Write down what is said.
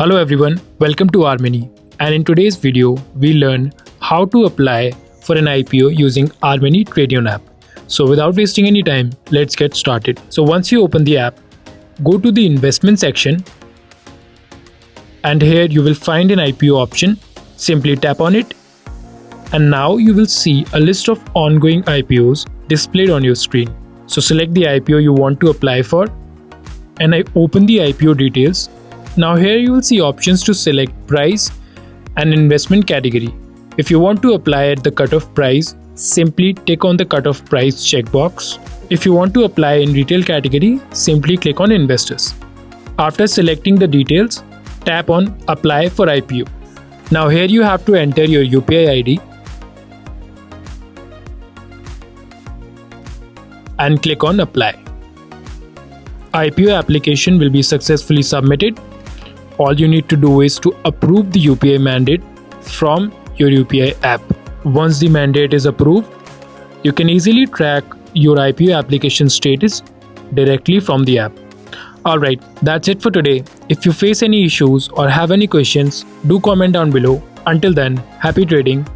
Hello everyone, welcome to RMoney, and in today's video we learn how to apply for an IPO using RMoney Tradion app. So without wasting any time, let's get started. So once you open the app, go to the investment section and here you will find an IPO option. Simply tap on it and now you will see a list of ongoing IPOs displayed on your screen. So select the IPO you want to apply for and I open the IPO details. Now here you will see options to select price and investment category. If you want to apply at the cutoff price, simply tick on the cutoff price checkbox. If you want to apply in retail category, simply click on investors. After selecting the details, tap on apply for IPO. Now here you have to enter your UPI ID and click on apply. IPO application will be successfully submitted. All you need to do is to approve the UPI mandate from your UPI app. Once the mandate is approved, you can easily track your IPO application status directly from the app. Alright, that's it for today. If you face any issues or have any questions, do comment down below. Until then, happy trading.